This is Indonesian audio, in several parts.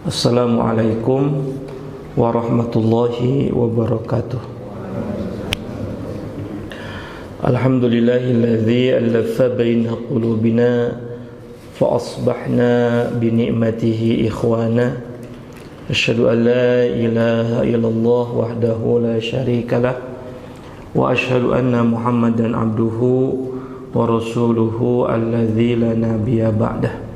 Assalamualaikum warahmatullahi wabarakatuh. Alhamdulillahilladzi alafa baina qulubina fa asbahna bi ni'matihi ikhwana. Asyhadu an la ilaha illallah wahdahu la syarikalah wa asyhadu anna Muhammadan abduhu wa rasuluhu alladzi la nabiyya ba'dah.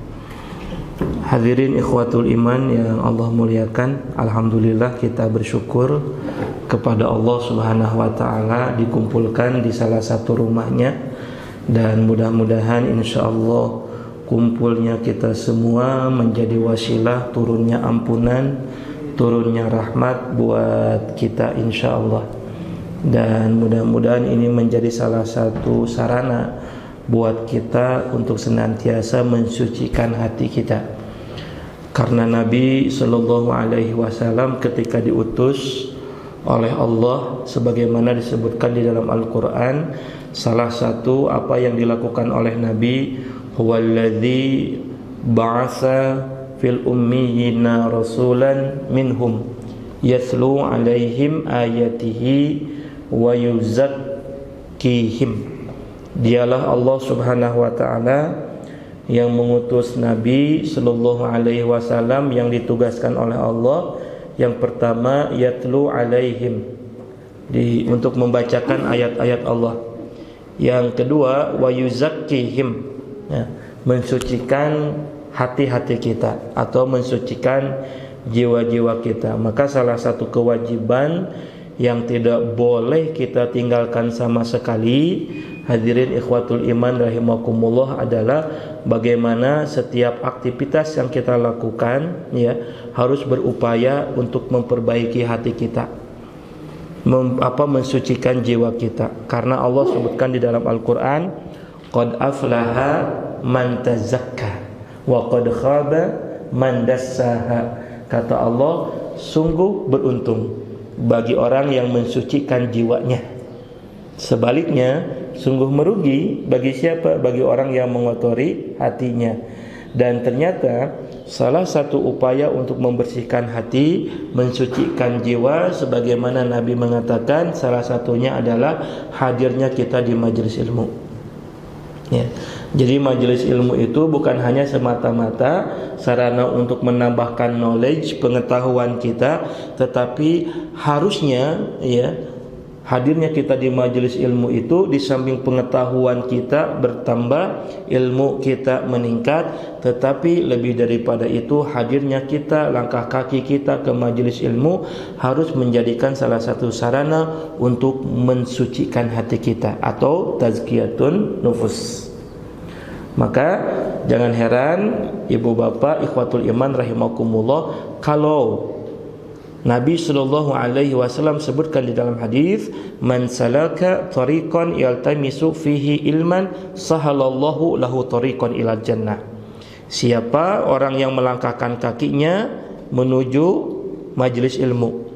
Hadirin ikhwatul iman yang Allah muliakan, alhamdulillah kita bersyukur kepada Allah Subhanahu wa taala dikumpulkan di salah satu rumahnya, dan mudah-mudahan insyaallah kumpulnya kita semua menjadi wasilah turunnya ampunan, turunnya rahmat buat kita insyaallah. Dan mudah-mudahan ini menjadi salah satu sarana buat kita untuk senantiasa mensucikan hati kita. Karena Nabi Sallallahu Alaihi Wasallam ketika diutus oleh Allah, sebagaimana disebutkan di dalam Al-Quran, salah satu apa yang dilakukan oleh Nabi, huwallazi ba'atsa fil ummiyina rasulan minhum yatlu alaihim ayatihi wa yuzakkihim. Dialah Allah Subhanahu wa taala yang mengutus Nabi Sallallahu Alaihi Wasallam yang ditugaskan oleh Allah. Yang pertama, yatlu alaihim, untuk membacakan ayat-ayat Allah. Yang kedua, wa yuzakkihim, mensucikan hati-hati kita atau mensucikan jiwa-jiwa kita. Maka salah satu kewajiban yang tidak boleh kita tinggalkan sama sekali, hadirin ikhwatul iman rahimakumullah, adalah bagaimana setiap aktivitas yang kita lakukan harus berupaya untuk memperbaiki hati kita, mensucikan jiwa kita. Karena Allah sebutkan di dalam Al-Quran, qad aflaha man tazakka wa qad khaba man dassaha. Kata Allah, sungguh beruntung bagi orang yang mensucikan jiwanya. Sebaliknya, sungguh merugi bagi siapa? Bagi orang yang mengotori hatinya. Dan ternyata salah satu upaya untuk membersihkan hati, mensucikan jiwa, sebagaimana Nabi mengatakan, salah satunya adalah hadirnya kita di majelis ilmu. Jadi majelis ilmu itu bukan hanya semata-mata sarana untuk menambahkan knowledge, pengetahuan kita, tetapi harusnya hadirnya kita di majelis ilmu itu di samping pengetahuan kita bertambah, ilmu kita meningkat, tetapi lebih daripada itu hadirnya kita, langkah kaki kita ke majelis ilmu harus menjadikan salah satu sarana untuk mensucikan hati kita atau tazkiyatun nufus. Maka jangan heran ibu bapak ikhwatul iman rahimakumullah, kalau Nabi Sallallahu Alaihi Wasallam sebutkan di dalam hadis, man salaka tariqan yaltamisu fihi ilman sahalallahu lahu tariqan ilal jannah. Siapa orang yang melangkahkan kakinya menuju majelis ilmu,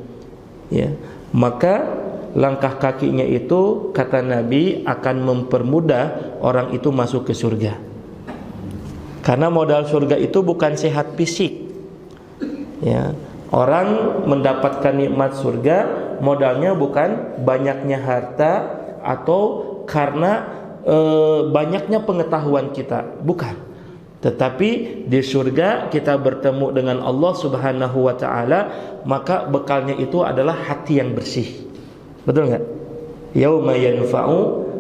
maka langkah kakinya itu, kata Nabi, akan mempermudah orang itu masuk ke surga. Karena modal surga itu bukan sehat fisik. Orang mendapatkan nikmat surga modalnya bukan banyaknya harta atau karena banyaknya pengetahuan kita, bukan. Tetapi di surga kita bertemu dengan Allah Subhanahu wa taala, maka bekalnya itu adalah hati yang bersih. Betul enggak? Yauma yanfa'u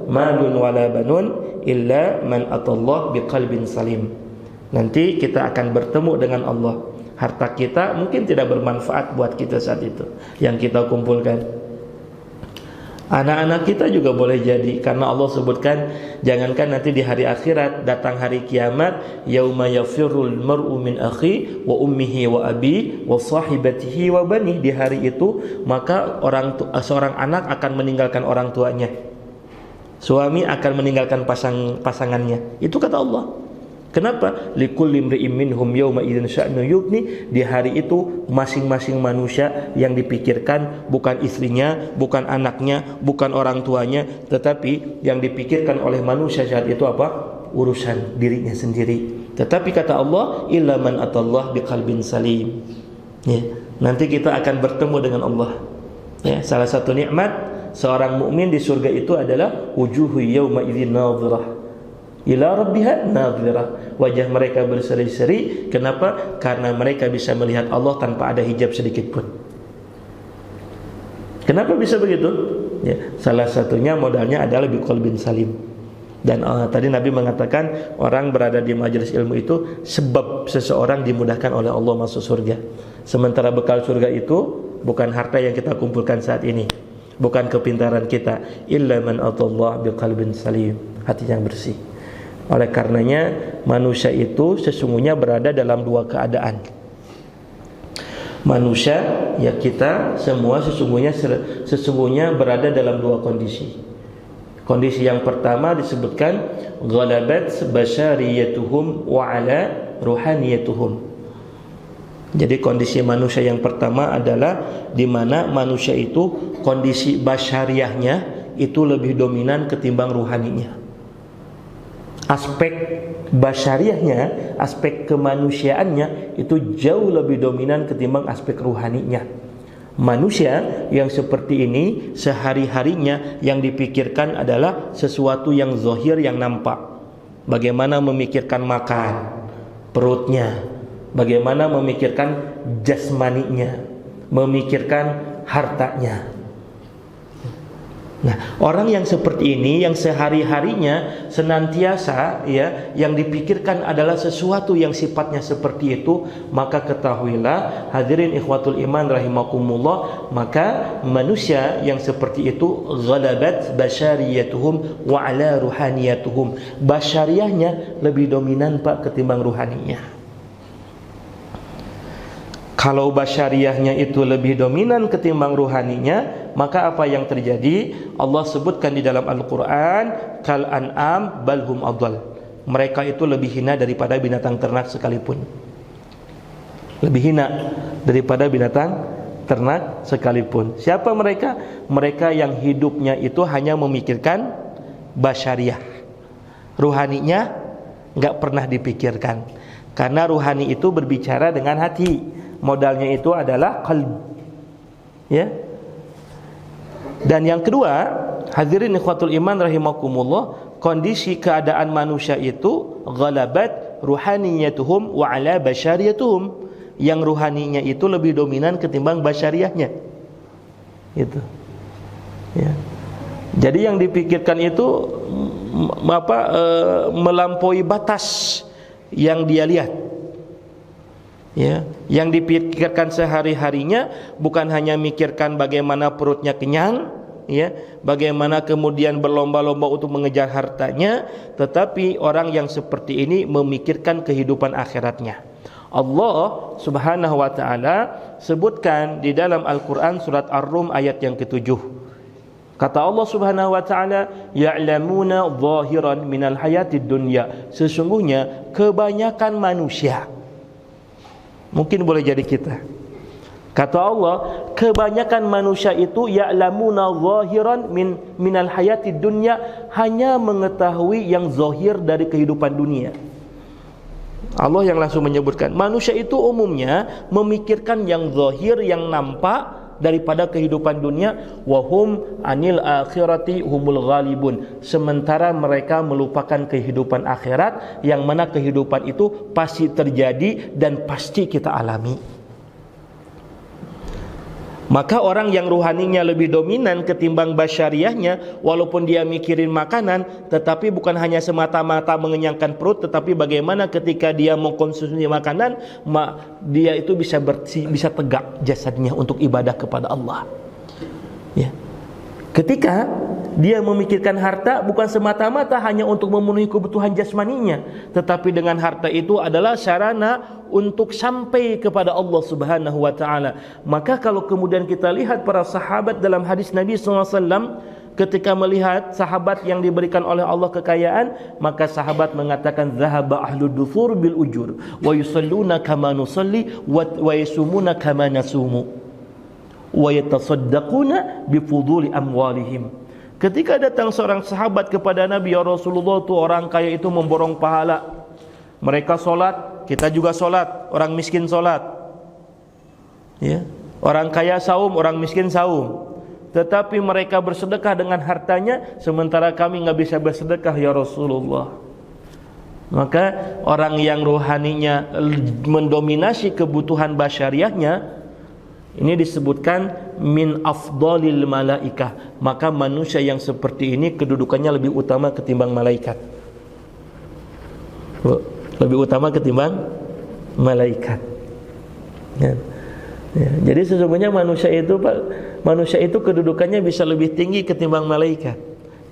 malun wala banun illa man atallah biqalbin salim. Nanti kita akan bertemu dengan Allah. Harta kita mungkin tidak bermanfaat buat kita saat itu yang kita kumpulkan. Anak-anak kita juga boleh jadi, karena Allah sebutkan, jangankan nanti di hari akhirat, datang hari kiamat, yauma yafirrul mar'u min akhi wa ummihi wa abi wa sahibatihi wa bani. Di hari itu maka seorang anak akan meninggalkan orang tuanya, suami akan meninggalkan pasangannya. Itu kata Allah. Kenapa? Likulli imri'in minhum yawma idzin sya'nu yughni. Di hari itu masing-masing manusia yang dipikirkan bukan istrinya, bukan anaknya, bukan orang tuanya, tetapi yang dipikirkan oleh manusia saat itu apa? Urusan dirinya sendiri. Tetapi kata Allah, illa man atallah biqalbin salim. Ya, nanti kita akan bertemu dengan Allah. Ya, salah satu nikmat seorang mukmin di surga itu adalah wujuhu yauma idzin nadhirah ila rabbiha nadhirah. Wajah mereka berseri-seri. Kenapa? Karena mereka bisa melihat Allah tanpa ada hijab sedikit pun. Kenapa bisa begitu? Ya, salah satunya modalnya adalah biqalbin salim. Dan tadi Nabi mengatakan orang berada di majelis ilmu itu sebab seseorang dimudahkan oleh Allah masuk surga. Sementara bekal surga itu bukan harta yang kita kumpulkan saat ini, bukan kepintaran kita. Illa man atallah biqalbin salim, hati yang bersih. Oleh karenanya manusia itu sesungguhnya berada dalam dua keadaan. Manusia, ya kita semua sesungguhnya berada dalam dua kondisi. Kondisi yang pertama disebutkan ghalabat basyariyatuhum wa ala ruhaniyatuhum. Jadi kondisi manusia yang pertama adalah di mana manusia itu kondisi basyariahnya itu lebih dominan ketimbang ruhaninya. Aspek basyariahnya, aspek kemanusiaannya itu jauh lebih dominan ketimbang aspek ruhaninya. Manusia yang seperti ini sehari-harinya yang dipikirkan adalah sesuatu yang zahir, yang nampak. Bagaimana memikirkan makan perutnya, bagaimana memikirkan jasmaninya, memikirkan hartanya. Nah, orang yang seperti ini yang sehari-harinya senantiasa ya yang dipikirkan adalah sesuatu yang sifatnya seperti itu, maka ketahuilah hadirin ikhwatul iman rahimakumullah, maka manusia yang seperti itu ghalabat basyariyatuhum wa ala ruhaniyatuhum. Basyariahnya lebih dominan Pak ketimbang ruhaninya. Kalau basyariahnya itu lebih dominan ketimbang ruhaninya, maka apa yang terjadi? Allah sebutkan di dalam Al-Quran, kal an'am balhum adall. Mereka itu lebih hina daripada binatang ternak sekalipun. Lebih hina daripada binatang ternak sekalipun. Siapa mereka? Mereka yang hidupnya itu hanya memikirkan basyariah. Ruhaninya enggak pernah dipikirkan. Karena ruhani itu berbicara dengan hati. Modalnya itu adalah qalb. Ya. Dan yang kedua, hadirin ikhwatul iman rahimakumullah, kondisi keadaan manusia itu ghalabat ruhaniyatuhum wa ala basyariyatuhum. Yang ruhaninya itu lebih dominan ketimbang basyariahnya. Itu. Ya. Jadi yang dipikirkan itu melampaui batas yang dia lihat. Ya, yang dipikirkan sehari-harinya bukan hanya mikirkan bagaimana perutnya kenyang, ya, bagaimana kemudian berlomba-lomba untuk mengejar hartanya, tetapi orang yang seperti ini memikirkan kehidupan akhiratnya. Allah Subhanahu wa taala sebutkan di dalam Al-Qur'an surat Ar-Rum ayat yang ke-7. Kata Allah Subhanahu wa taala, ya'lamuna zahiran minal hayatid dunya. Sesungguhnya kebanyakan manusia, mungkin boleh jadi kita. Kata Allah, kebanyakan manusia itu ya'lamuna zahiran minal hayatid dunya, hanya mengetahui yang zahir dari kehidupan dunia. Allah yang langsung menyebutkan, manusia itu umumnya memikirkan yang zahir, yang nampak daripada kehidupan dunia. Wahum anil akhirati humul ghalibun. Sementara mereka melupakan kehidupan akhirat, yang mana kehidupan itu pasti terjadi dan pasti kita alami. Maka orang yang ruhaninya lebih dominan ketimbang basyariahnya, walaupun dia mikirin makanan, tetapi bukan hanya semata-mata mengenyangkan perut, tetapi bagaimana ketika dia mengkonsumsi makanan, dia itu bisa bersih, bisa tegak jasadnya untuk ibadah kepada Allah. Ya. Ketika dia memikirkan harta, bukan semata-mata hanya untuk memenuhi kebutuhan jasmaninya, tetapi dengan harta itu adalah sarana untuk sampai kepada Allah Subhanahu wa taala. Maka kalau kemudian kita lihat para sahabat dalam hadis Nabi SAW, ketika melihat sahabat yang diberikan oleh Allah kekayaan, maka sahabat mengatakan zahaba ahlud dufur bil ujur wa yusalluna kama nusalli wa yasumuna kama nasumu wa yatasaddaquna bi fuduli amwalihim. Ketika datang seorang sahabat kepada Nabi, ya Rasulullah, tu orang kaya itu memborong pahala, Mereka solat, kita juga solat. Orang miskin solat, ya. Orang kaya saum, orang miskin saum. Tetapi mereka bersedekah dengan hartanya, sementara kami nggak bisa bersedekah ya Rasulullah. Maka orang yang rohaninya mendominasi kebutuhan basyariahnya, ini disebutkan min afdalil malaikah. Maka manusia yang seperti ini kedudukannya lebih utama ketimbang malaikat. Lebih utama ketimbang malaikat. Ya. Ya. Jadi sesungguhnya manusia itu kedudukannya bisa lebih tinggi ketimbang malaikat.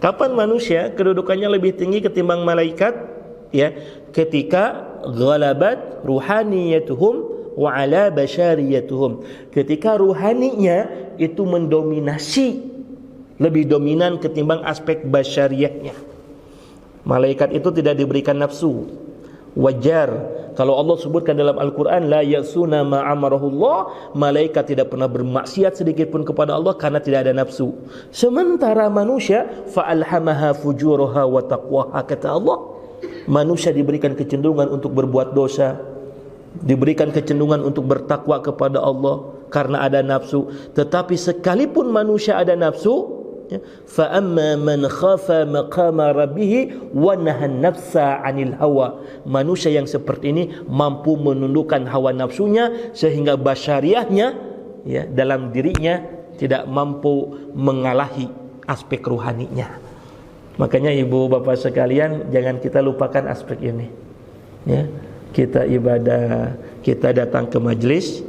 Kapan manusia kedudukannya lebih tinggi ketimbang malaikat? Ya, ketika ghalabat ruhaniyatuhum wa ala basyariyatuhum, ketika ruhaninya itu mendominasi, lebih dominan ketimbang aspek basyariahnya. Malaikat itu tidak diberikan nafsu. Wajar kalau Allah sebutkan dalam Al-Quran, la yasuna ma'amarahullah, malaikat tidak pernah bermaksiat sedikit pun kepada Allah karena tidak ada nafsu. Sementara manusia, fa'alhamaha fujuraha wa taqwaha, kata Allah, manusia diberikan kecenderungan untuk berbuat dosa, diberikan kecenderungan untuk bertakwa kepada Allah karena ada nafsu. Tetapi sekalipun manusia ada nafsu, fa amma man khafa maqama rabbih wa nahan nafsa 'anil hawa, manusia yang seperti ini mampu menundukkan hawa nafsunya sehingga basyariahnya, ya, dalam dirinya tidak mampu mengalahi aspek ruhaninya. Makanya ibu bapak sekalian, jangan kita lupakan aspek ini, ya. Kita ibadah, kita datang ke majelis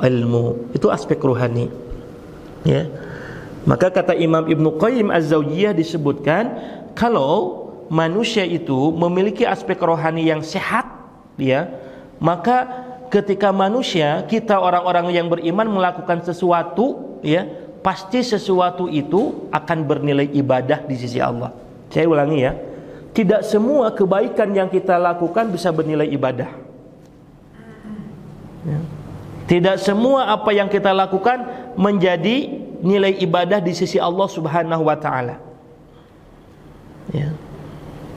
ilmu, itu aspek ruhani, ya. Maka kata Imam Ibnu Qayyim Az-Zawjiyah disebutkan, kalau manusia itu memiliki aspek rohani yang sehat, ya, maka ketika manusia, kita orang-orang yang beriman melakukan sesuatu, ya, pasti sesuatu itu akan bernilai ibadah di sisi Allah. Saya ulangi, ya, tidak semua kebaikan yang kita lakukan bisa bernilai ibadah, ya. Tidak semua apa yang kita lakukan menjadi nilai ibadah di sisi Allah Subhanahu wa taala, ya.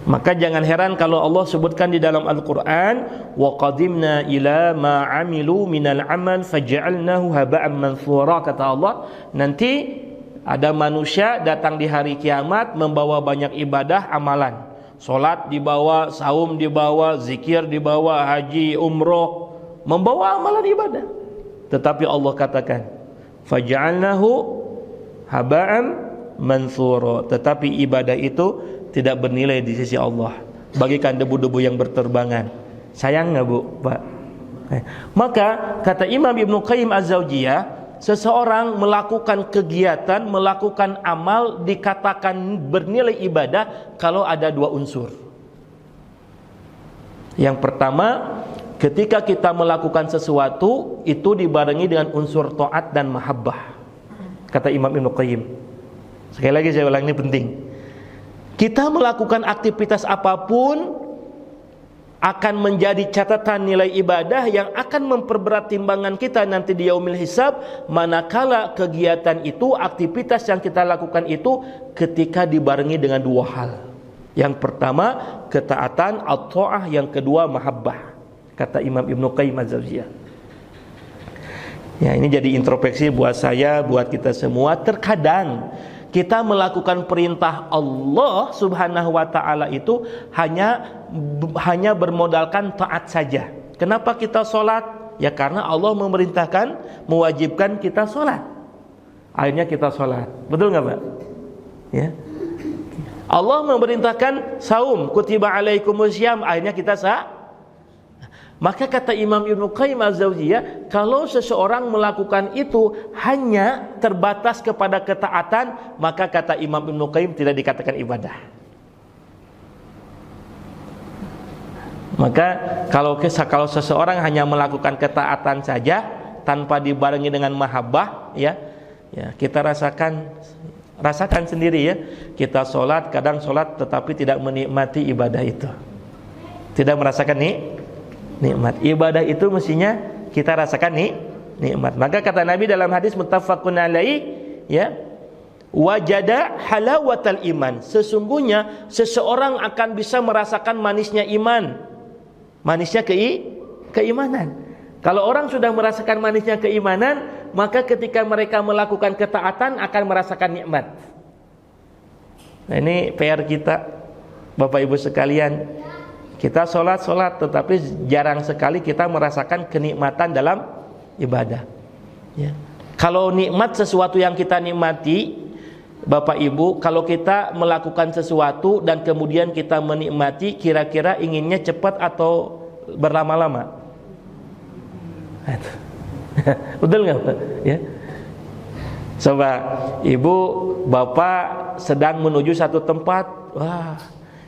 Maka jangan heran kalau Allah sebutkan di dalam Al-Qur'an, wa qadimna ila ma 'amilu minal 'amal faj'alnahu haba'an manthura, kata Allah, nanti ada manusia datang di hari kiamat membawa banyak ibadah amalan. Salat dibawa, saum dibawa, zikir dibawa, haji, umroh, membawa amalan ibadah. Tetapi Allah katakan, faj'alnahu haba'an manthura, tetapi ibadah itu tidak bernilai di sisi Allah, bagikan debu-debu yang berterbangan. Sayang nggak Bu, Pak? Maka kata Imam Ibnu Qayyim Az-Zawjiyah, seseorang melakukan kegiatan, melakukan amal dikatakan bernilai ibadah kalau ada dua unsur. Yang pertama, ketika kita melakukan sesuatu itu dibarengi dengan unsur taat dan mahabbah, kata Imam Ibnu Qayyim. Sekali lagi saya ulang, ini penting. Kita melakukan aktivitas apapun akan menjadi catatan nilai ibadah yang akan memperberat timbangan kita nanti di yaumil hisab, manakala kegiatan itu, aktivitas yang kita lakukan itu ketika dibarengi dengan dua hal. Yang pertama ketaatan, at-ta'ah, yang kedua mahabbah, kata Imam Ibnu Qayyim Az-Zawjiyah. Ya, ini jadi introspeksi buat saya, buat kita semua. Terkadang kita melakukan perintah Allah Subhanahu wa taala itu hanya bermodalkan taat saja. Kenapa kita sholat? Ya karena Allah memerintahkan, mewajibkan kita sholat. Akhirnya kita sholat. Betul nggak Pak? Ya. Allah memerintahkan saum, kutiba alaikumusiyam, akhirnya kita Maka kata Imam Ibnu Qayyim Az-Zawjiyah, kalau seseorang melakukan itu hanya terbatas kepada ketaatan, maka kata Imam Ibnu Qayyim tidak dikatakan ibadah. Maka kalau seseorang hanya melakukan ketaatan saja tanpa dibarengi dengan mahabbah, ya kita rasakan sendiri, ya. Kita sholat, kadang sholat tetapi tidak menikmati ibadah itu, tidak merasakan nikmat. Ibadah itu mestinya kita rasakan nikmat. Maka kata Nabi dalam hadis muttafaqun alaih, ya, wajada halawatal iman, sesungguhnya seseorang akan bisa merasakan manisnya iman, Manisnya keimanan. Kalau orang sudah merasakan manisnya keimanan, maka ketika mereka melakukan ketaatan akan merasakan nikmat. Nah, ini PR kita, Bapak Ibu sekalian. Kita sholat, tetapi jarang sekali kita merasakan kenikmatan dalam ibadah. Ya. Kalau nikmat sesuatu yang kita nikmati, Bapak Ibu, kalau kita melakukan sesuatu dan kemudian kita menikmati, kira-kira inginnya cepat atau berlama-lama? Betul nggak, Pak? Ya. Coba Ibu, Bapak sedang menuju satu tempat, wah,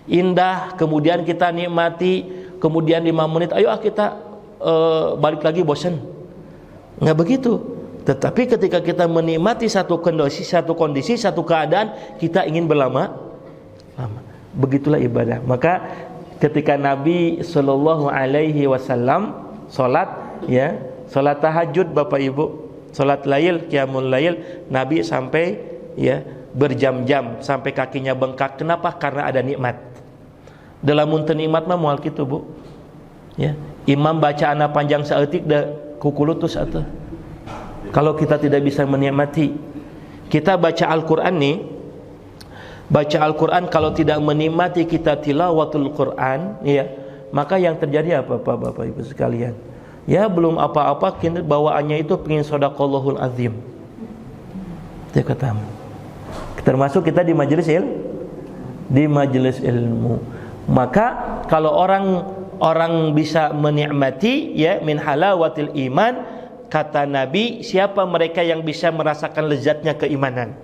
indah, kemudian kita nikmati, kemudian 5 menit, ayo kita balik lagi, bosan. Nggak begitu. Tetapi ketika kita menikmati satu kondisi, satu keadaan, kita ingin berlama-lama. Begitulah ibadah. Maka ketika Nabi Shallallahu Alaihi Wasallam sholat, ya, sholat tahajud, Bapak Ibu, sholat lail, qiyamul lail, Nabi sampai, ya, berjam-jam sampai kakinya bengkak. Kenapa? Karena ada nikmat. Dalam muntah nikmat mah moal kitu, Bu. Ya, imam baca ana panjang saeutik da kukulutus atuh. Kalau kita tidak bisa menikmati, kita baca Al-Quran nih, baca Al-Quran kalau tidak menikmati kita tilawatul Quran, ya, maka yang terjadi apa Bapak Ibu sekalian? Ya, belum apa-apa, bawaannya itu pengen shadaqallahul azim. Itu kata. Termasuk kita di majelis ilmu. Maka kalau orang bisa menikmati, ya, min halawatil iman, kata Nabi, siapa mereka yang bisa merasakan lezatnya keimanan?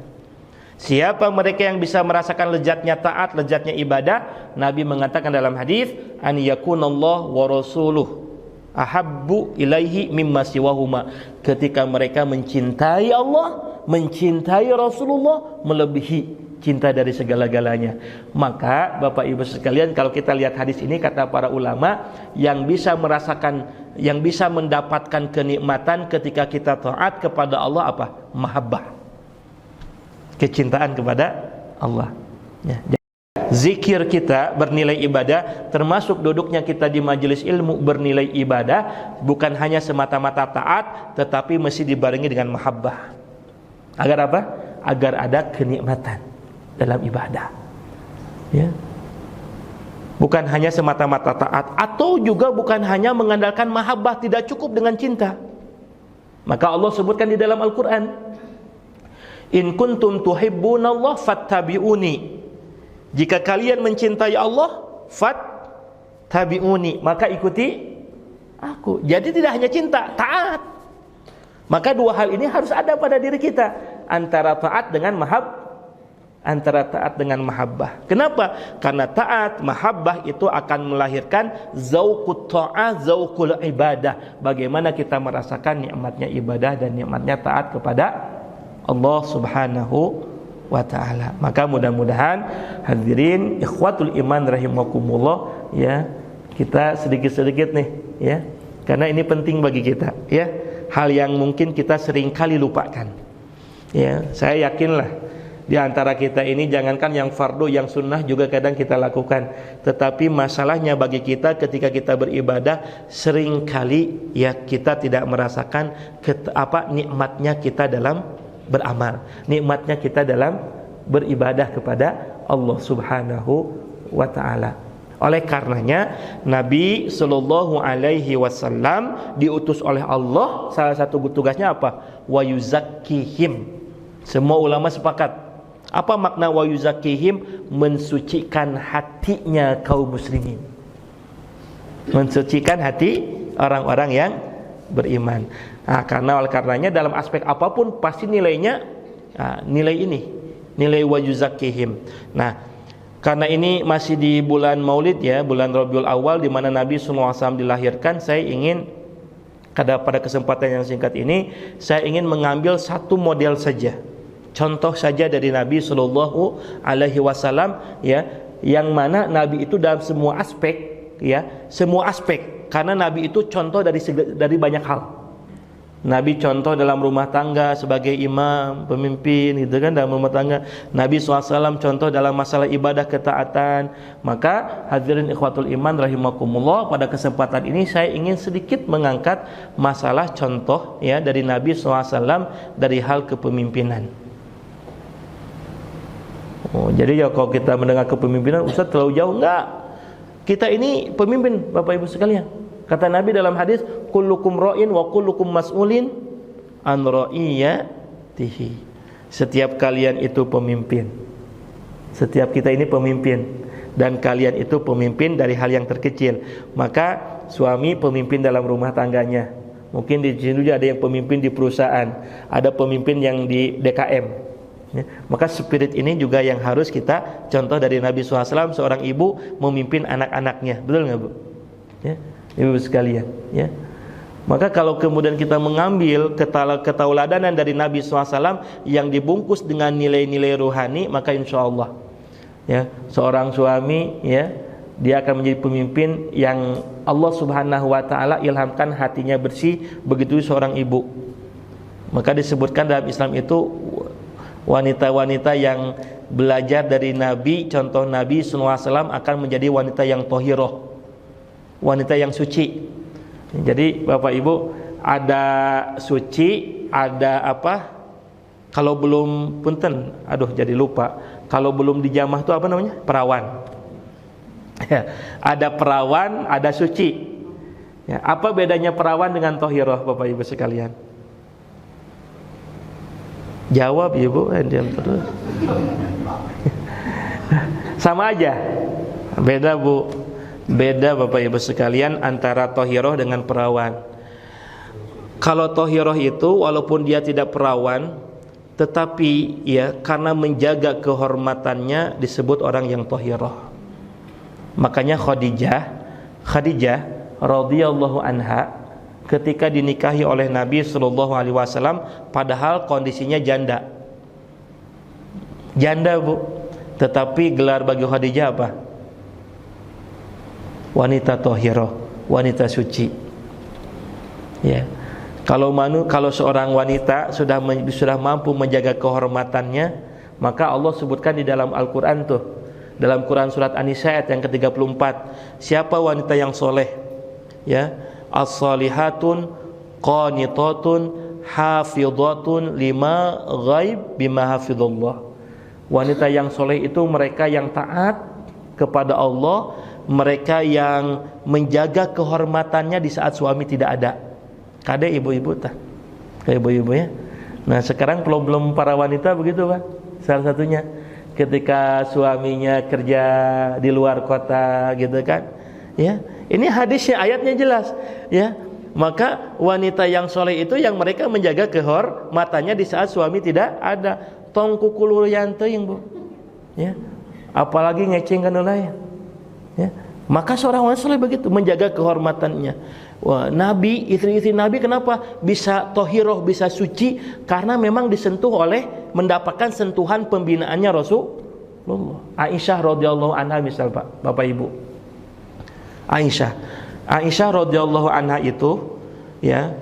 Siapa mereka yang bisa merasakan lezatnya taat, lezatnya ibadah? Nabi mengatakan dalam hadis, an yakunallahu wa rasuluh ahabbu ilaihi mimma siwahuma. Ketika mereka mencintai Allah, mencintai Rasulullah melebihi cinta dari segala-galanya. Maka Bapak Ibu sekalian, kalau kita lihat hadis ini, kata para ulama, yang bisa merasakan, yang bisa mendapatkan kenikmatan ketika kita taat kepada Allah apa? Mahabbah, kecintaan kepada Allah, ya. Zikir kita bernilai ibadah, termasuk duduknya kita di majelis ilmu bernilai ibadah, bukan hanya semata-mata taat, tetapi mesti dibarengi dengan mahabbah. Agar apa? Agar ada kenikmatan dalam ibadah, ya. Bukan hanya semata-mata taat, atau juga bukan hanya mengandalkan mahabbah, tidak cukup dengan cinta. Maka Allah sebutkan di dalam Al-Quran, in kuntum tuhibbunallah fattabi'uni. Jika kalian mencintai Allah, fattabi'uni, maka ikuti aku. Jadi tidak hanya cinta, taat. Maka dua hal ini harus ada pada diri kita, antara taat dengan mahabbah. Kenapa? Karena taat, mahabbah itu akan melahirkan zauqut ta'ah, zauqul ibadah. Bagaimana kita merasakan nikmatnya ibadah dan nikmatnya taat kepada Allah Subhanahu wa ta'ala. Maka mudah-mudahan hadirin ikhwatul iman rahimakumullah, ya, kita sedikit-sedikit nih, ya, karena ini penting bagi kita, ya, hal yang mungkin kita sering kali lupakan, ya. Saya yakinlah di antara kita ini, jangankan yang fardu, yang sunnah juga kadang kita lakukan. Tetapi masalahnya bagi kita ketika kita beribadah, sering kali, ya, kita tidak merasakan nikmatnya kita dalam beramal, nikmatnya kita dalam beribadah kepada Allah Subhanahu wa ta'ala. Oleh karenanya Nabi Sallallahu Alaihi Wasallam diutus oleh Allah, salah satu tugasnya apa? Wa yuzakkihim. Semua ulama sepakat. Apa makna wa yuzakkihim? Mensucikan hatinya kaum muslimin, mensucikan hati orang-orang yang beriman. Karena oleh karenanya dalam aspek apapun pasti nilainya nilai ini, nilai wa yuzakkihim. Nah, karena ini masih di bulan Maulid, ya, bulan Rabiul Awal, di mana Nabi SAW dilahirkan, saya ingin pada kesempatan yang singkat ini, saya ingin mengambil satu model saja, contoh saja dari Nabi Sallallahu Alaihi Wasallam, ya, yang mana Nabi itu dalam semua aspek, ya, semua aspek, karena Nabi itu contoh dari banyak hal. Nabi contoh dalam rumah tangga sebagai imam, pemimpin gitu kan dalam rumah tangga. Nabi SAW contoh dalam masalah ibadah ketaatan. Maka hadirin ikhwatul iman rahimakumullah, pada kesempatan ini saya ingin sedikit mengangkat masalah contoh ya dari Nabi SAW dari hal kepemimpinan. Jadi ya kalau kita mendengar kepemimpinan, Ustaz terlalu jauh. Enggak. Kita ini pemimpin Bapak Ibu sekalian. Kata Nabi dalam hadis, kullukum ra'in wa kullukum mas'ulin an ra'iyatihi. Setiap kalian itu pemimpin. Setiap kita ini pemimpin, dan kalian itu pemimpin dari hal yang terkecil. Maka suami pemimpin dalam rumah tangganya. Mungkin di sini juga ada yang pemimpin di perusahaan, ada pemimpin yang di DKM. Ya. Maka spirit ini juga yang harus kita contoh dari Nabi SAW. Seorang ibu memimpin anak-anaknya, betul nggak Bu? Ya. Ibu sekalian, ya. Maka kalau kemudian kita mengambil ketauladanan dari Nabi SAW yang dibungkus dengan nilai-nilai ruhani, maka insya Allah, ya, seorang suami, ya, dia akan menjadi pemimpin yang Allah Subhanahu Wa Taala ilhamkan hatinya bersih. Begitu seorang ibu. Maka disebutkan dalam Islam itu wanita-wanita yang belajar dari Nabi, contoh Nabi SAW akan menjadi wanita yang tohiroh, wanita yang suci. Jadi Bapak Ibu, ada suci, ada apa? Kalau belum punten, jadi lupa. Kalau belum dijamah itu apa namanya? Perawan. Ya, ada perawan, ada suci. Ya, apa bedanya perawan dengan tohiroh Bapak Ibu sekalian? Jawab Ibu, diam terus. Sama aja. Beda Bu. Beda Bapak Ibu sekalian antara tohiroh dengan perawan. Kalau tohiroh itu walaupun dia tidak perawan, tetapi ya karena menjaga kehormatannya disebut orang yang tohiroh. Makanya Khadijah radhiyallahu anha ketika dinikahi oleh Nabi SAW, padahal kondisinya janda Bu, tetapi gelar bagi Khadijah apa? Wanita tohiroh, wanita suci. Ya, kalau seorang wanita sudah mampu menjaga kehormatannya, maka Allah sebutkan di dalam Al-Quran tuh, dalam Quran surat An-Nisa ayat yang ke-34, siapa wanita yang soleh? Ya, as-salihatun qanitatun hafidhatun lima ghaib bima hafidhallah. Wanita yang soleh itu mereka yang taat kepada Allah, mereka yang menjaga kehormatannya di saat suami tidak ada. Kade ibu-ibu tah, kayak ibu-ibu ya. Nah sekarang problem para wanita begitu Pak. Salah satunya ketika suaminya kerja di luar kota gitu kan, ya. Ini hadisnya, ayatnya jelas, ya. Maka wanita yang soleh itu yang mereka menjaga kehormatannya di saat suami tidak ada. Tong kukulu yang teuing Bu, ya. Apalagi ngeceng kan ya. Ya, maka seorang wanita soleh begitu menjaga kehormatannya. Wah, Nabi, istri-istri Nabi kenapa bisa tohiroh, bisa suci? Karena memang disentuh oleh, mendapatkan sentuhan pembinaannya Rasulullah. Aisyah radhiyallahu anha misal Pak, Bapak Ibu. Aisyah radhiyallahu anha itu, ya,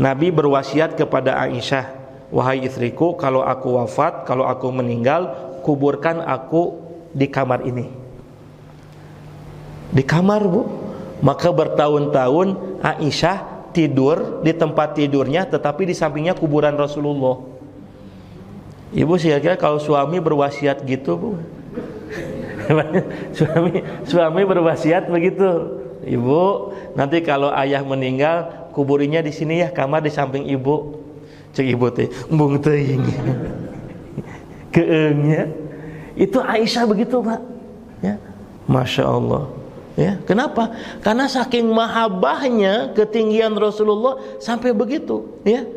Nabi berwasiat kepada Aisyah, wahai istriku, kalau aku wafat, kalau aku meninggal, kuburkan aku di kamar ini. Di kamar Bu. Maka bertahun-tahun Aisyah tidur di tempat tidurnya, tetapi di sampingnya kuburan Rasulullah. Ibu kira-kira kalau suami berwasiat gitu Bu, suami berwasiat begitu, Ibu nanti kalau ayah meninggal kuburinya di sini ya, kamar di samping ibu. Cek ibu teh embung teuing keengnya. Itu Aisyah begitu Pak, ya. Masya Allah. Ya, kenapa? Karena saking mahabbahnya, ketinggian Rasulullah sampai begitu, ya.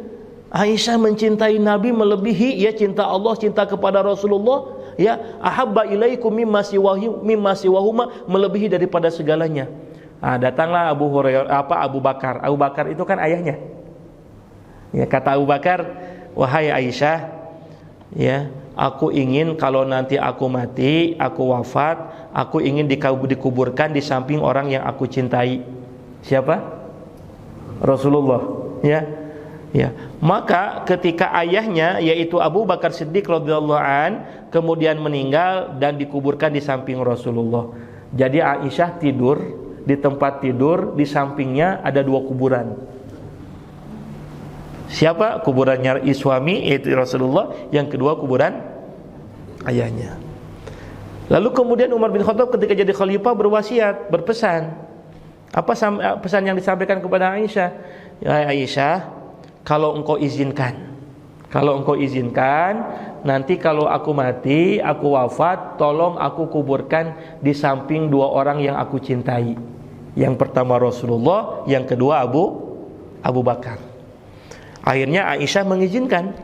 Aisyah mencintai Nabi melebihi, ya, cinta Allah, cinta kepada Rasulullah, ya. Ahabba ilaikum mimma siwahuma, melebihi daripada segalanya. Datanglah Abu Bakar. Abu Bakar itu kan ayahnya. Ya, kata Abu Bakar, wahai Aisyah, ya, aku ingin kalau nanti aku mati, aku wafat, aku ingin dikuburkan di samping orang yang aku cintai. Siapa? Rasulullah, ya. Ya, maka ketika ayahnya yaitu Abu Bakar Siddiq radhiyallahu an kemudian meninggal dan dikuburkan di samping Rasulullah. Jadi Aisyah tidur di tempat tidur, di sampingnya ada 2 kuburan. Siapa? Kuburannya suami yaitu Rasulullah, yang kedua kuburan ayahnya. Lalu kemudian Umar bin Khattab ketika jadi khalifah berwasiat, berpesan. Apa pesan yang disampaikan kepada Aisyah? Ya Aisyah, kalau engkau izinkan, nanti kalau aku mati, aku wafat, tolong aku kuburkan di samping 2 orang yang aku cintai. Yang pertama Rasulullah, yang kedua Abu Bakar. Akhirnya Aisyah mengizinkan.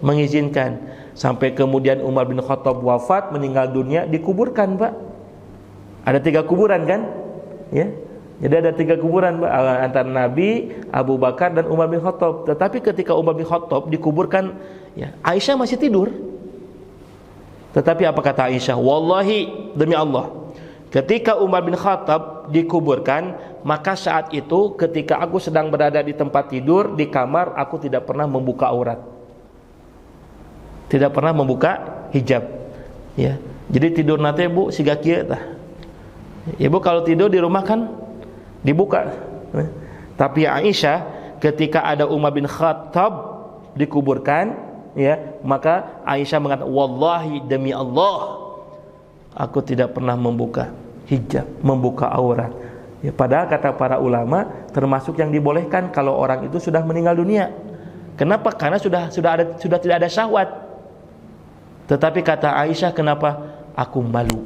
Mengizinkan. Sampai kemudian Umar bin Khattab wafat, meninggal dunia, dikuburkan, Pak. Ada 3 kuburan kan? Ya. Jadi ada 3 kuburan, Pak, antara Nabi, Abu Bakar dan Umar bin Khattab. Tetapi ketika Umar bin Khattab dikuburkan, ya, Aisyah masih tidur. Tetapi apa kata Aisyah? Wallahi, demi Allah, ketika Umar bin Khattab dikuburkan, maka saat itu ketika aku sedang berada di tempat tidur di kamar, aku tidak pernah membuka aurat. Tidak pernah membuka hijab. Ya. Jadi tidur nate Bu siga kieu tah. Ibu kalau tidur di rumah kan dibuka. Tapi Aisyah ketika ada Umar bin Khattab dikuburkan, ya, maka Aisyah mengatakan, wallahi demi Allah, aku tidak pernah membuka hijab, membuka aurat. Ya, padahal kata para ulama termasuk yang dibolehkan kalau orang itu sudah meninggal dunia. Kenapa? Karena sudah tidak ada syahwat. Tetapi kata Aisyah, kenapa? Aku malu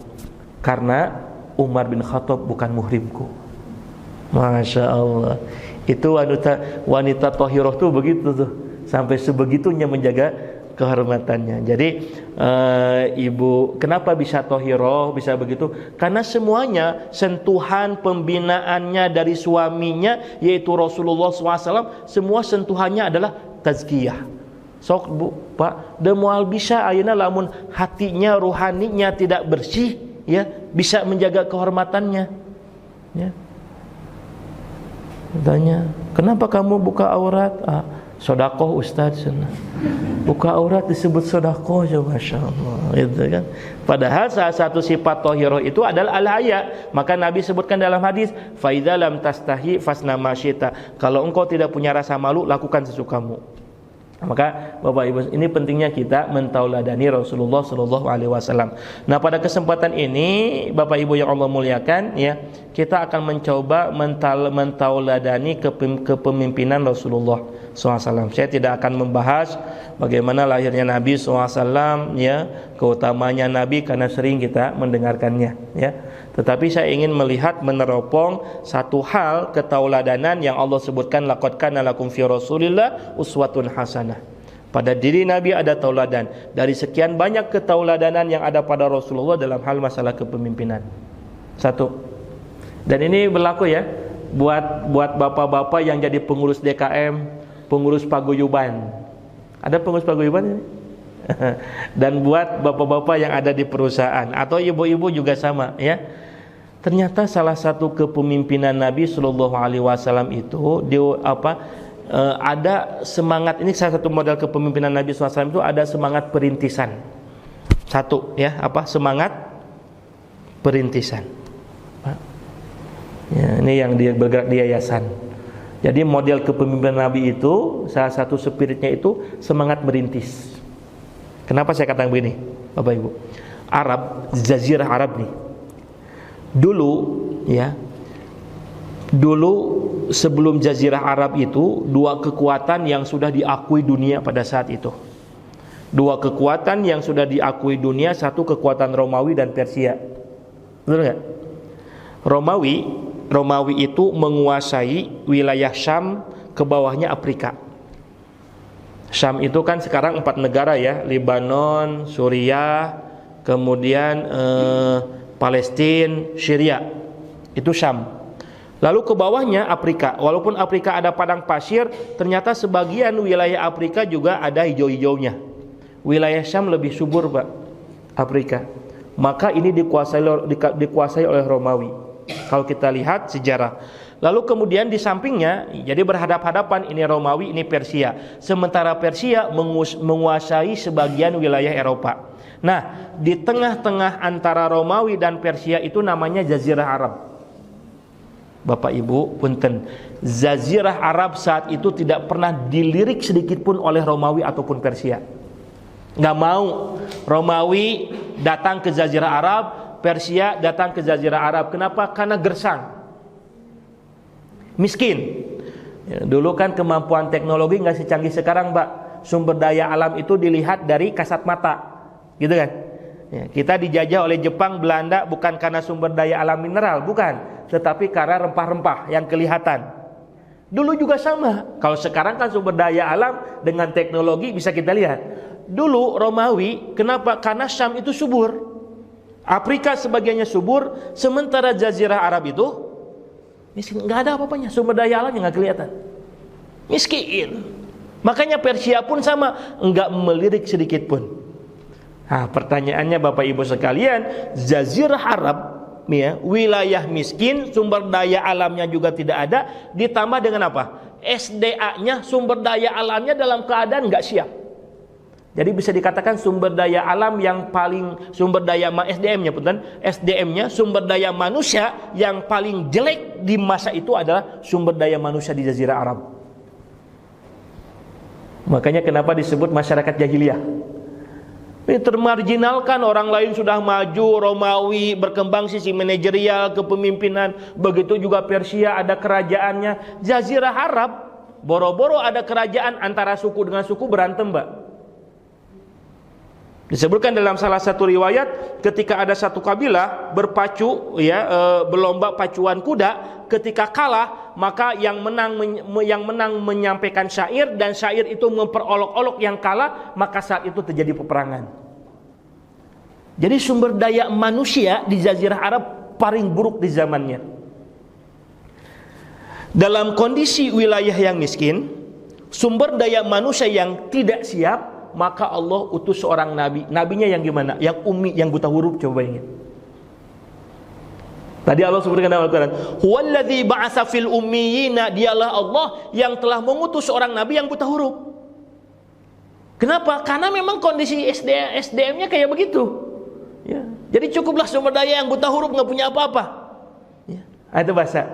karena Umar bin Khattab bukan muhrimku. Masya Allah. Itu wanita Thahirah tuh begitu tuh, sampai sebegitunya menjaga kehormatannya. Jadi ibu, kenapa bisa Thahirah, bisa begitu? Karena semuanya sentuhan pembinaannya dari suaminya yaitu Rasulullah SAW, semua sentuhannya adalah tazkiyah. Sok Bu, Pak, demoal bisa ayeuna lamun hatinya, ruhaninya tidak bersih, ya, bisa menjaga kehormatannya. Ya. Tanya, kenapa kamu buka aurat? Sodakoh Ustaz. Buka aurat disebut sodakoh, Masya Allah, gitu kan. Padahal salah satu sifat Thahirah itu adalah al-haya. Maka Nabi sebutkan dalam hadis, fa idza lam tastahi fasna ma syi'ta. Kalau engkau tidak punya rasa malu, lakukan sesukamu. Maka Bapak Ibu, ini pentingnya kita mentauladani Rasulullah Sallallahu Alaihi Wasallam. Nah, pada kesempatan ini Bapak Ibu yang Allah muliakan, ya, kita akan mencoba mentauladani kepemimpinan Rasulullah SAW. Saya tidak akan membahas bagaimana lahirnya Nabi SAW, ya, keutamanya Nabi karena sering kita mendengarkannya, ya. Tetapi saya ingin melihat meneropong satu hal ketauladanan yang Allah sebutkan, laqad kana lakum fi Rasulillah uswatun hasanah. Pada diri Nabi ada tauladan. Dari sekian banyak ketauladanan yang ada pada Rasulullah dalam hal masalah kepemimpinan. 1. Dan ini berlaku, ya, buat bapak-bapak yang jadi pengurus DKM, pengurus paguyuban. Ada pengurus paguyuban ini? Dan buat bapak-bapak yang ada di perusahaan atau ibu-ibu juga sama, ya. Ternyata salah satu kepemimpinan Nabi Sallallahu Alaihi Wasallam itu ada semangat. Ini salah satu model kepemimpinan Nabi SAW itu ada semangat perintisan. 1, ya, semangat perintisan. Ya, ini yang dia bergerak di yayasan. Jadi model kepemimpinan Nabi itu salah satu spiritnya itu semangat merintis. Kenapa saya katakan begini, Bapak Ibu? Arab, Jazirah Arab nih. Dulu sebelum Jazirah Arab itu 2 kekuatan yang sudah diakui dunia pada saat itu. 2 kekuatan yang sudah diakui dunia, satu kekuatan Romawi dan Persia. Betul nggak? Romawi itu menguasai wilayah Syam, ke bawahnya Afrika. Syam itu kan sekarang 4 negara, ya, Lebanon, Suriah, kemudian Palestina, Syria. Itu Syam. Lalu ke bawahnya Afrika. Walaupun Afrika ada padang pasir, ternyata sebagian wilayah Afrika juga ada hijau-hijaunya. Wilayah Syam lebih subur, Pak, Afrika. Maka ini dikuasai oleh Romawi. Kalau kita lihat sejarah. Lalu kemudian di sampingnya, jadi berhadap-hadapan, ini Romawi, ini Persia. Sementara Persia menguasai sebagian wilayah Eropa. Nah, di tengah-tengah antara Romawi dan Persia itu namanya Jazirah Arab. Bapak Ibu, punten, Jazirah Arab saat itu tidak pernah dilirik sedikit pun oleh Romawi ataupun Persia. Nggak mau Romawi datang ke Jazirah Arab, Persia datang ke Jazirah Arab. Kenapa? Karena gersang, miskin. Ya, dulu kan kemampuan teknologi nggak secanggih sekarang, Mbak. Sumber daya alam itu dilihat dari kasat mata, gitu kan? Ya, kita dijajah oleh Jepang, Belanda bukan karena sumber daya alam mineral, bukan, tetapi karena rempah-rempah yang kelihatan. Dulu juga sama. Kalau sekarang kan sumber daya alam dengan teknologi bisa kita lihat. Dulu Romawi, kenapa? Karena Syam itu subur, Afrika sebagiannya subur, sementara Jazirah Arab itu miskin, nggak ada apa-apanya, sumber daya alamnya nggak kelihatan, miskin. Makanya Persia pun sama, nggak melirik sedikit pun. Nah, pertanyaannya Bapak Ibu sekalian, Jazirah Arab, ya, wilayah miskin, sumber daya alamnya juga tidak ada, ditambah dengan apa? SDA-nya, sumber daya alamnya dalam keadaan nggak siap. Jadi bisa dikatakan sumber daya alam yang paling, sumber daya SDM-nya, punten, SDM-nya, sumber daya manusia yang paling jelek di masa itu adalah sumber daya manusia di Jazirah Arab. Makanya kenapa disebut masyarakat jahiliyah? Ini termarginalkan, orang lain sudah maju, Romawi berkembang sisi manajerial, kepemimpinan, begitu juga Persia ada kerajaannya. Jazirah Arab, boro-boro ada kerajaan, antara suku dengan suku berantem, Mbak. Disebutkan dalam salah satu riwayat, ketika ada satu kabilah berpacu, ya, berlomba pacuan kuda, ketika kalah maka yang menang menyampaikan syair, dan syair itu memperolok-olok yang kalah, maka saat itu terjadi peperangan. Jadi sumber daya manusia di Jazirah Arab paling buruk di zamannya. Dalam kondisi wilayah yang miskin, sumber daya manusia yang tidak siap, maka Allah utus seorang nabi. Nabinya yang gimana? Yang ummi, yang buta huruf. Coba ingat. Tadi Allah sebutkan dalam Al-Quran, huwallazi ba'atsa fil ummiyina, dialah Allah yang telah mengutus seorang nabi yang buta huruf. Kenapa? Karena memang kondisi SDM-nya kayak begitu. Ya. Jadi cukuplah sumber daya yang buta huruf, nggak punya apa-apa. Ya. Itu bahasa.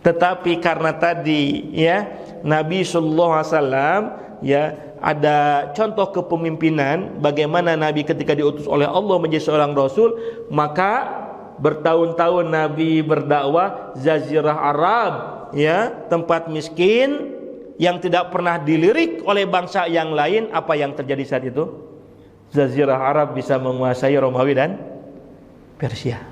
Tetapi karena tadi, ya, Nabi Sallallahu Alaihi Wasallam, ya, ada contoh kepemimpinan bagaimana Nabi ketika diutus oleh Allah menjadi seorang Rasul, maka bertahun-tahun Nabi berdakwah Jazirah Arab, ya, tempat miskin yang tidak pernah dilirik oleh bangsa yang lain. Apa yang terjadi saat itu? Jazirah Arab bisa menguasai Romawi dan Persia.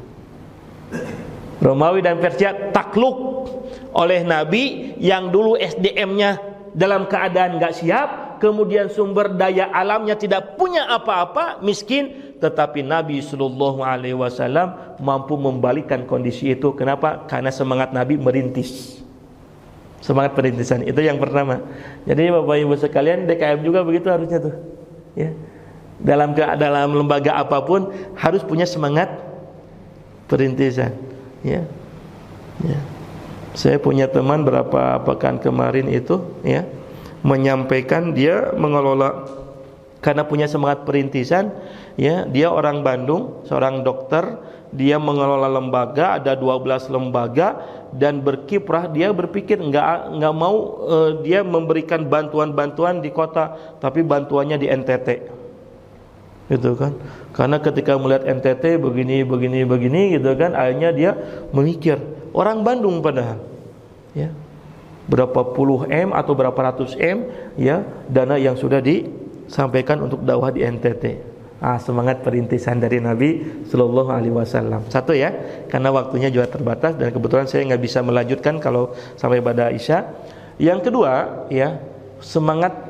Romawi dan Persia takluk oleh Nabi yang dulu SDM-nya dalam keadaan nggak siap, kemudian sumber daya alamnya tidak punya apa-apa, miskin, tetapi Nabi Sallallahu Alaihi Wasallam mampu membalikkan kondisi itu. Kenapa? Karena semangat Nabi merintis, semangat perintisan. Itu yang pertama. Jadi Bapak Ibu sekalian, DKM juga begitu harusnya tuh, ya. Dalam lembaga apapun harus punya semangat perintisan, ya. Ya. Saya punya teman berapa pekan kemarin itu, ya, menyampaikan dia mengelola karena punya semangat perintisan, ya, dia orang Bandung, seorang dokter, dia mengelola lembaga, ada 12 lembaga, dan berkiprah, dia berpikir nggak mau dia memberikan bantuan-bantuan di kota, tapi bantuannya di NTT, gitu kan? Karena ketika melihat NTT begini gitu kan, akhirnya dia memikir, orang Bandung padahal, ya, berapa puluh M atau berapa ratus M, ya, dana yang sudah disampaikan untuk dakwah di NTT. Semangat perintisan dari Nabi Sallallahu Alaihi Wasallam. Satu, ya, karena waktunya juga terbatas dan kebetulan saya nggak bisa melanjutkan kalau sampai pada Isya. Yang kedua, ya, semangat